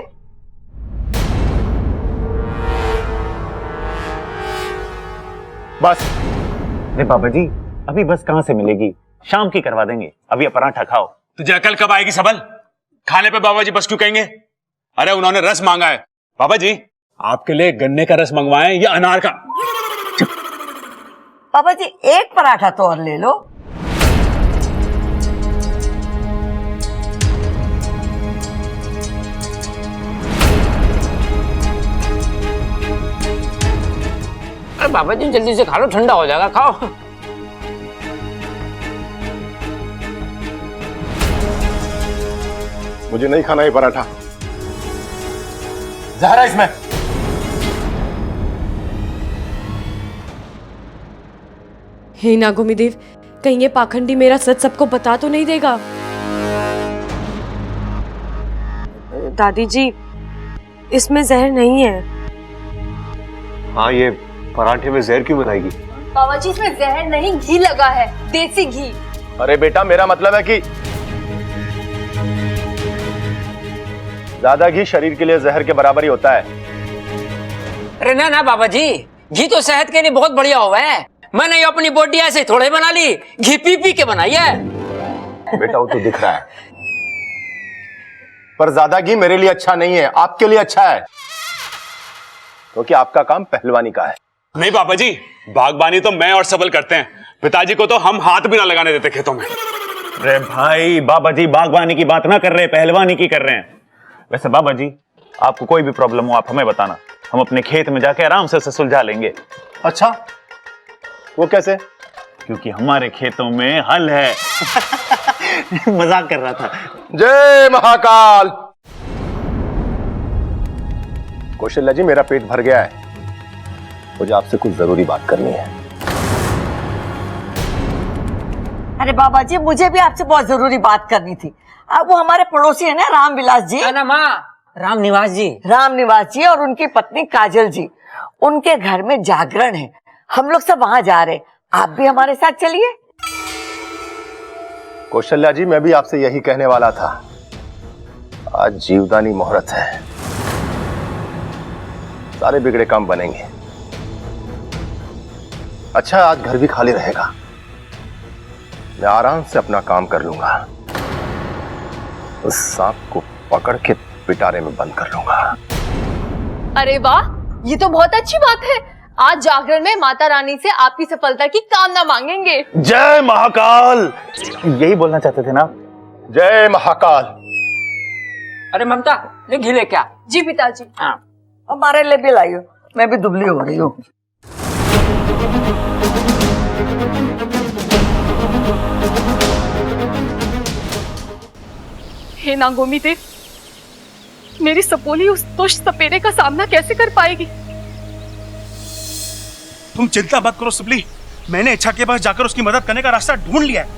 बस। अरे बाबा जी, अभी बस कहां से मिलेगी? शाम की करवा देंगे, अभी ये पराठा खाओ। तुझे अकल कब आएगी सबल? खाने पे बाबा जी बस क्यों कहेंगे? अरे उन्होंने रस मांगा है। बाबा जी आपके लिए गन्ने का रस मंगवाएं या अनार का? बाबा जी एक पराठा तो और ले लो। अरे बाबा जी जल्दी से खा लो, ठंडा हो जाएगा, खाओ। मुझे नहीं खाना ये पराठा, जहर है इसमें। हे नागोमी देव, कहीं ये पाखंडी मेरा सच सबको बता तो नहीं देगा? दादी जी, इसमें जहर नहीं है। हाँ, ये पराठे में जहर क्यों बनाएगी? बाबा जी, इसमें जहर नहीं, घी लगा है, देसी घी। अरे बेटा, मेरा मतलब है कि ज्यादा घी शरीर के लिए जहर के बराबर ही होता है। अरे ना ना बाबा जी, घी तो सेहत के लिए बहुत बढ़िया हुआ है। मैंने अपनी बॉडी ऐसे थोड़े बना ली, घी पी पी के बनाई है। बेटा वो तो दिख रहा है, पर ज्यादा घी मेरे लिए अच्छा नहीं है, आपके लिए अच्छा है, क्योंकि आपका काम पहलवानी का है। नहीं बाबा जी, बागबानी तो मैं और सबल करते हैं, पिताजी को तो हम हाथ भी ना लगाने देते खेतों में। अरे भाई, बाबा जी बागवानी की बात ना कर रहे, पहलवानी की कर रहे हैं। वैसे बाबा जी, आपको कोई भी प्रॉब्लम हो आप हमें बताना, हम अपने खेत में जाके आराम से उसे सुलझा लेंगे। अच्छा, वो कैसे? क्योंकि हमारे खेतों में हल है। मजाक कर रहा था। जय महाकाल। कौशल्या जी, मेरा पेट भर गया है, मुझे आपसे कुछ जरूरी बात करनी है। अरे बाबा जी, मुझे भी आपसे बहुत जरूरी बात करनी थी। अब वो हमारे पड़ोसी है ना, रामविलास जी, ना माँ, रामनिवास जी और उनकी पत्नी काजल जी, उनके घर में जागरण है, हम लोग सब वहां जा रहे हैं, आप भी हमारे साथ चलिए। कौशल्या जी, मैं भी आपसे यही कहने वाला था, आज जीवदानी मुहूर्त है, सारे बिगड़े काम बनेंगे। अच्छा, आज घर भी खाली रहेगा, मैं आराम से अपना काम कर लूंगा, उस सांप को पकड़ के पिटारे में बंद कर लूंगा। अरे वाह, ये तो बहुत अच्छी बात है। आज जागरण में माता रानी से आपकी सफलता की कामना मांगेंगे। जय महाकाल, यही बोलना चाहते थे ना? जय महाकाल। अरे ममता, ले घी ले क्या? जी पिताजी। हाँ, हमारे लिए भी लाइयो, मैं भी दुबली हो रही हूँ। हे नागोमी देव, मेरी सपोली उस दुष्ट सपेरे का सामना कैसे कर पाएगी? तुम चिंता मत करो सुबली, मैंने इच्छा के पास जाकर उसकी मदद करने का रास्ता ढूंढ लिया है,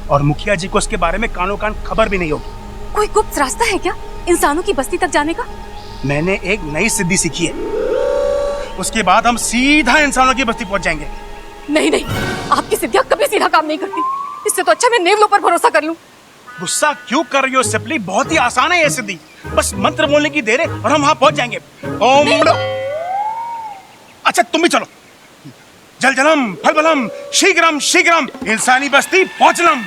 और मुखिया जी को उसके बारे में कानों कान खबर भी नहीं होगी। कोई गुप्त रास्ता है क्या इंसानों की बस्ती तक जाने का? मैंने एक नई सिद्धि सीखी है, उसके बाद हम सीधा इंसानों की बस्ती पहुंच जाएंगे। नहीं नहीं, आपकी सिद्धियां कभी सीधा काम नहीं करती, इससे तो अच्छा मैं नेवलों पर भरोसा कर लूं। गुस्सा क्यों कर रही हो सिपली? बहुत ही आसान है ये सिद्धि, बस मंत्र बोलने की देर है और हम वहां पहुंच जाएंगे। ओम। अच्छा तुम भी चलो। जल जलम फल बलम शीघ्रम शीघ्रम इंसानी बस्ती पहुंचलम।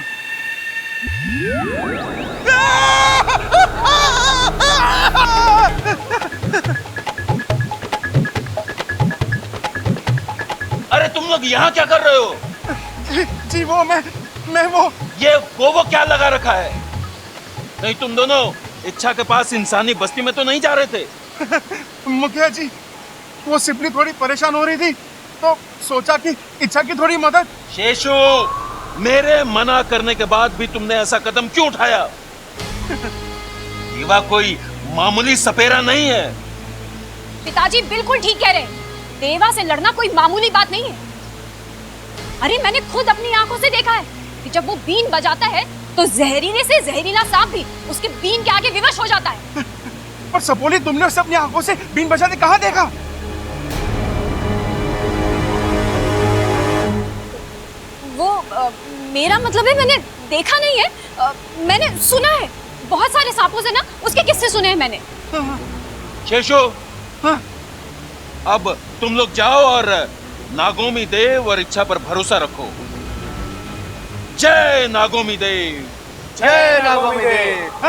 अरे तुम लोग यहाँ क्या कर रहे हो? जी वो मैं वो ये वो क्या लगा रखा है? नहीं तुम दोनों इच्छा के पास इंसानी बस्ती में तो नहीं जा रहे थे? मुखिया जी, वो सिपली थोड़ी परेशान हो रही थी तो सोचा कि इच्छा की थोड़ी मदद। शेषु, मेरे मना करने के बाद भी तुमने ऐसा कदम क्यों उठाया? दीवा कोई मामूली सपेरा नहीं है। पिताजी बिल्कुल ठीक कह रहे हैं, देवा से लड़ना कोई मामूली बात नहीं है। अरे मैंने खुद अपनी आंखों से देखा है कि जब वो बीन बजाता है तो जहरीले से जहरीला सांप भी उसके बीन के आगे विवश हो जाता है। पर सपोली, तुमने उसे अपनी आंखों से बीन बजाते कहाँ देखा? वो मेरा मतलब है मैंने देखा नहीं है, मैंने सुना है। बहुत सारे सांपों से ना उसके किस्से सुने हैं मैंने। शेषु, अब तुम लोग जाओ और नागोमी देव और इच्छा पर भरोसा रखो। जय नागोमी देव। जय नागोमी देव।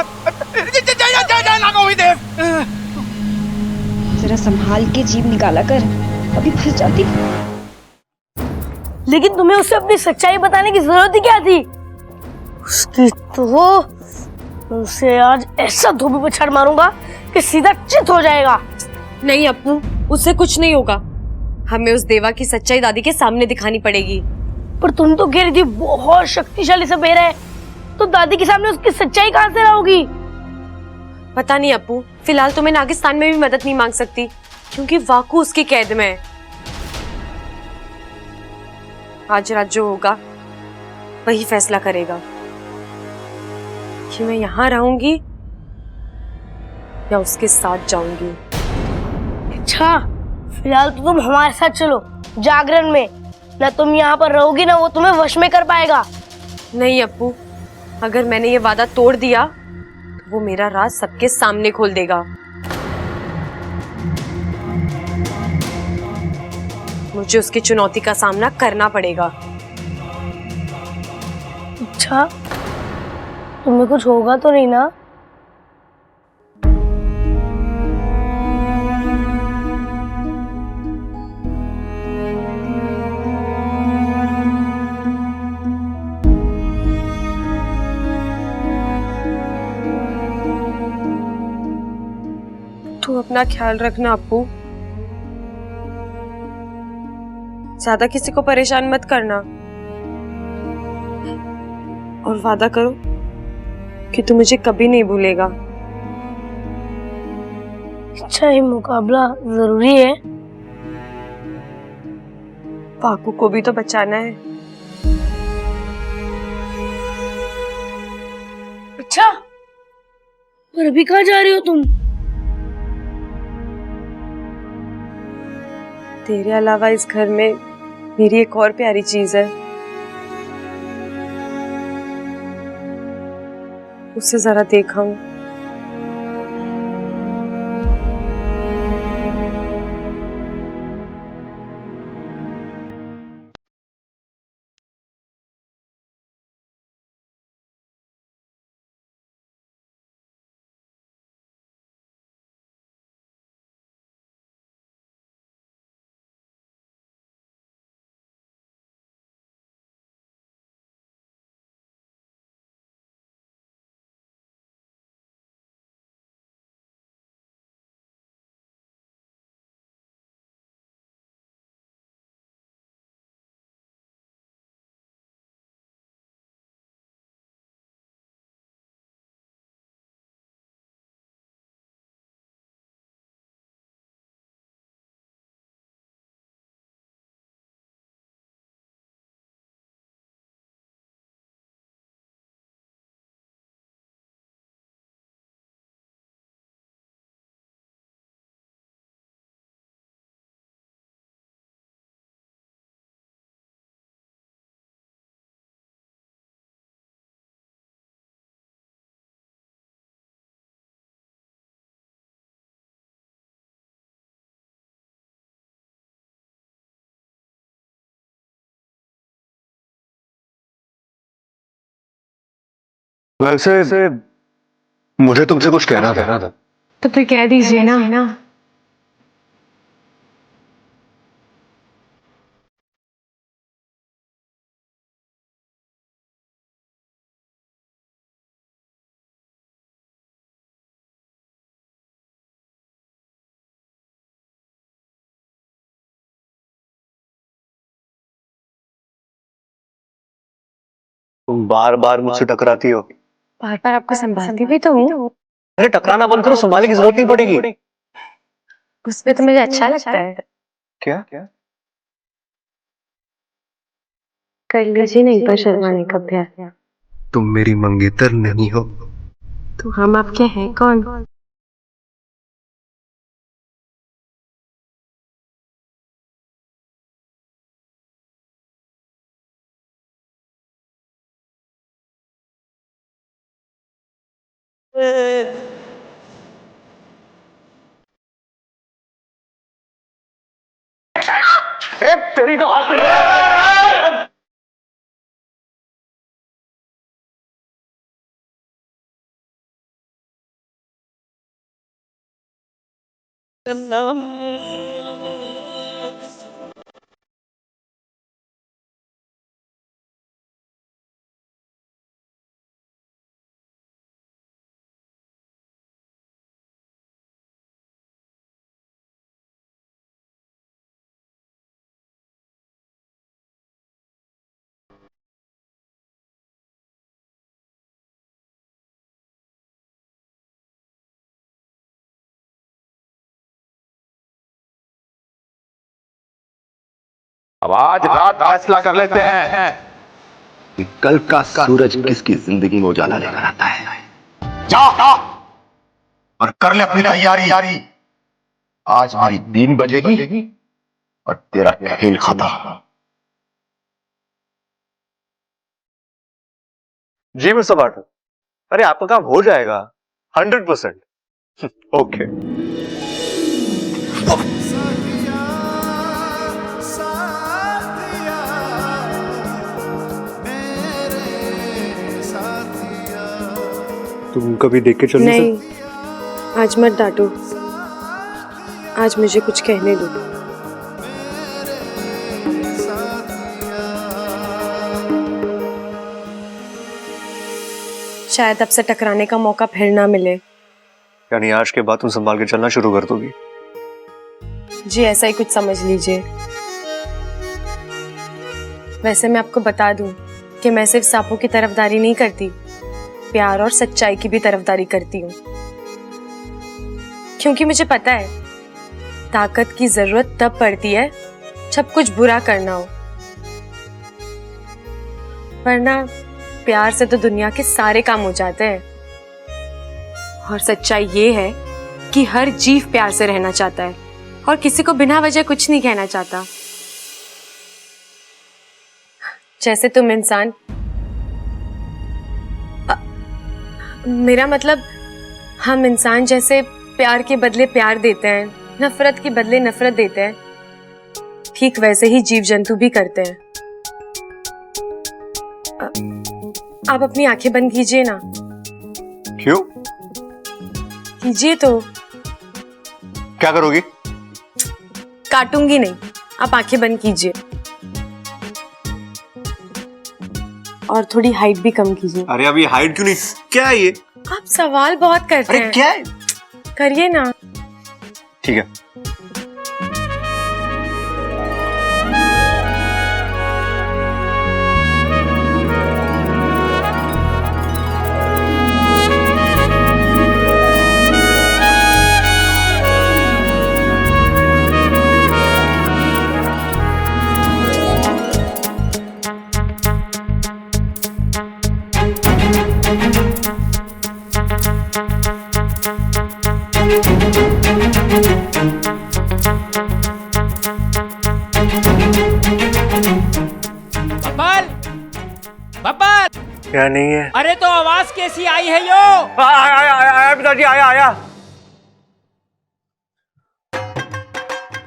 जय नागोमी देव। जरा संभाल के जीभ निकाला कर, अभी फंस जाती। लेकिन तुम्हें उसे अपनी सच्चाई बताने की जरूरत ही क्या थी? उसकी तो उसे आज ऐसा धोबी पर छड़ मारूंगा कि सीधा चित हो जाएगा। नहीं अप्पू, उससे कुछ नहीं होगा, हमें उस देवा की सच्चाई दादी के सामने दिखानी पड़ेगी। पर तुम तो कह रही थी बहुत शक्तिशाली सपेरा है, तो दादी के सामने उसकी सच्चाई कहां से लाओगी? पता नहीं अप्पू, फिलहाल तो मैं नागिस्तान में भी मदद नहीं मांग सकती क्योंकि वाकू उसकी कैद में है। आज रात जो होगा वही फैसला करेगा कि मैं यहाँ रहूंगी या उसके साथ जाऊंगी। अच्छा, फिलहाल तो तुम हमारे साथ चलो जागरण में। ना तुम यहाँ पर रहोगी ना वो तुम्हें वश में कर पाएगा। नहीं अप्पू, अगर मैंने ये वादा तोड़ दिया तो वो मेरा राज सबके सामने खोल देगा। मुझे उसकी चुनौती का सामना करना पड़ेगा। अच्छा, तुम्हें कुछ होगा तो नहीं ना? तू अपना ख्याल रखना अप्पू, ज्यादा किसी को परेशान मत करना और वादा करो कि तू मुझे कभी नहीं भूलेगा। अच्छा, ये मुकाबला जरूरी है। पाकू को भी तो बचाना है। अच्छा, पर अभी कहाँ जा रही हो तुम? तेरे अलावा इस घर में मेरी एक और प्यारी चीज है, उसे जरा देखा हूं। वैसे मुझे तुमसे कुछ कहना था। तो फिर कह दीजिए ना। तुम बार बार मुझसे टकराती हो। बार बार आपको संभालती भी तो हूँ। अरे टकराना बंद करो, संभालने की जरूरत नहीं पड़ेगी। उसमें तो मुझे अच्छा लगता है। क्या? कर लीजिए नहीं पर शर्माने का अभ्यास। तुम मेरी मंगेतर नहीं हो। तो हम आपके हैं कौन? तेरी तो अब आज रात फैसला कर लेते हैं कि कल का सूरज किसकी जिंदगी में उजाला लेकर आता है। जा और कर ले अपनी तैयारी। आज हमारी 3 बजेगी और तेरा खेल खत्म। जी मिस्टर पाठक, अरे आपका काम हो जाएगा 100%। ओके। तुम कभी देख के चलो। नहीं, आज मत डांटो। आज मुझे कुछ कहने दो। शायद अब से टकराने का मौका फिर ना मिले। यानी आज के बाद तुम संभाल के चलना शुरू कर दोगी? जी ऐसा ही कुछ समझ लीजिए। वैसे मैं आपको बता दूं कि मैं सिर्फ सांपों की तरफदारी नहीं करती, प्यार और सच्चाई की भी तरफदारी करती हूँ। क्योंकि मुझे पता है ताकत की जरूरत तब पड़ती है जब कुछ बुरा करना हो, वरना प्यार से तो दुनिया के सारे काम हो जाते हैं। और सच्चाई ये है कि हर जीव प्यार से रहना चाहता है और किसी को बिना वजह कुछ नहीं कहना चाहता। जैसे तुम इंसान, मेरा मतलब हम इंसान जैसे प्यार के बदले प्यार देते हैं, नफरत के बदले नफरत देते हैं, ठीक वैसे ही जीव जंतु भी करते हैं। आप अपनी आंखें बंद कीजिए ना। क्यों? कीजिए तो। क्या करोगी? काटूंगी नहीं, आप आंखें बंद कीजिए और थोड़ी हाइट भी कम कीजिए। अरे अभी हाइट क्यों नहीं? क्या है ये? आप सवाल बहुत करते हैं। अरे क्या है? करिए ना। ठीक है। बब्बल! क्या नहीं है? अरे तो आवाज कैसी आई है यो? आया पिताजी, आया।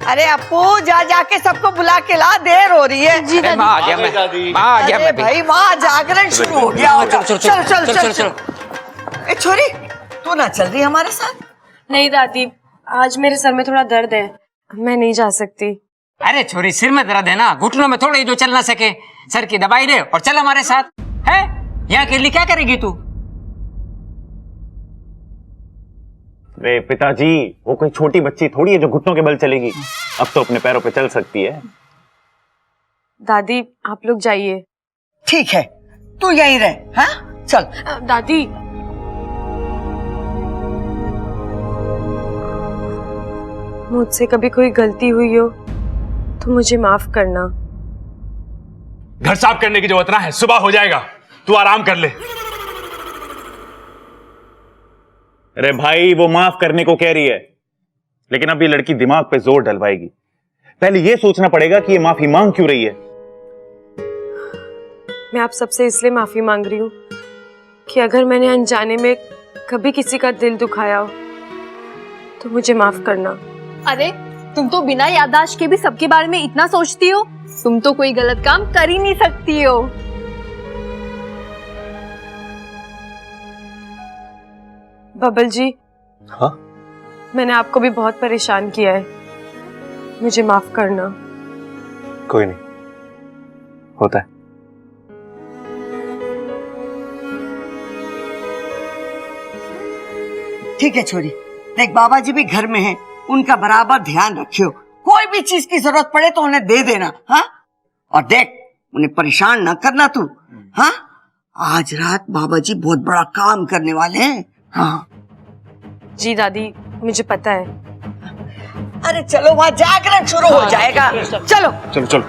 अरे अपू जा जाके सबको बुला के ला, देर हो रही है। जी दादी। माँ आ गया मैं। अरे भाई वहाँ जागरण शुरू हो गया होगा। चल। ए छोरी, तू ना चल रही हमारे साथ? नहीं दादी, आज मेरे सर में थोड़ा दर्द है, मैं नहीं जा सकती। अरे छोरी, सिर में दर्द है ना, घुटनों में थोड़ा ही जो चल ना सके, सर की दवाई ले और चल हमारे साथ। है यहाँ अकेली क्या करेगी तू? अरे पिताजी, वो कोई छोटी बच्ची थोड़ी है जो घुटनों के बल चलेगी। अब तो अपने पैरों पे चल सकती है। दादी आप लोग जाइए। ठीक है, तू यहीं रह। हाँ चल। दादी मुझसे कभी कोई गलती हुई हो तो मुझे माफ करना। घर साफ करने की जरूरत ना है, सुबह हो जाएगा, तू आराम कर ले। अरे भाई, वो माफ करने को कह रही है, लेकिन अब ये लड़की दिमाग पे जोर डलवाएगी। पहले ये सोचना पड़ेगा कि ये माफी मांग क्यों रही है। मैं आप सबसे इसलिए माफी मांग रही हूँ कि अगर मैंने अनजाने में कभी किसी का दिल दुखाया हो तो मुझे माफ करना। अरे तुम तो बिना याददाश्त के भी सबके बारे में इतना सोचती हो, तुम तो कोई गलत काम कर ही नहीं सकती हो। बबल जी। हाँ? मैंने आपको भी बहुत परेशान किया है, मुझे माफ करना। कोई नहीं, होता है। ठीक है छोरी, देख बाबा जी भी घर में हैं, उनका बराबर ध्यान रखियो। कोई भी चीज की जरूरत पड़े तो उन्हें दे देना। हाँ? और देख उन्हें परेशान ना करना तू। हाँ? आज रात बाबा जी बहुत बड़ा काम करने वाले हैं। हाँ जी दादी, मुझे पता है। अरे चलो, वहाँ जागरण शुरू हो जाएगा। चलो चलो चलो।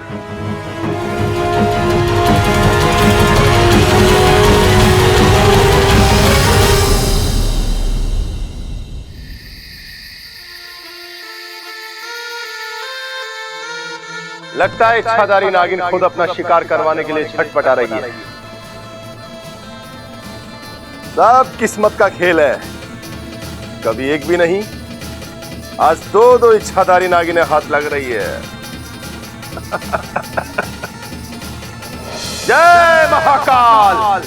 लगता है इच्छाधारी नागिन खुद अपना शिकार करवाने के लिए छटपटा रही है। सब किस्मत का खेल है, कभी एक भी नहीं, आज दो इच्छाधारी नागिनें हाथ लग रही है। जय महाकाल।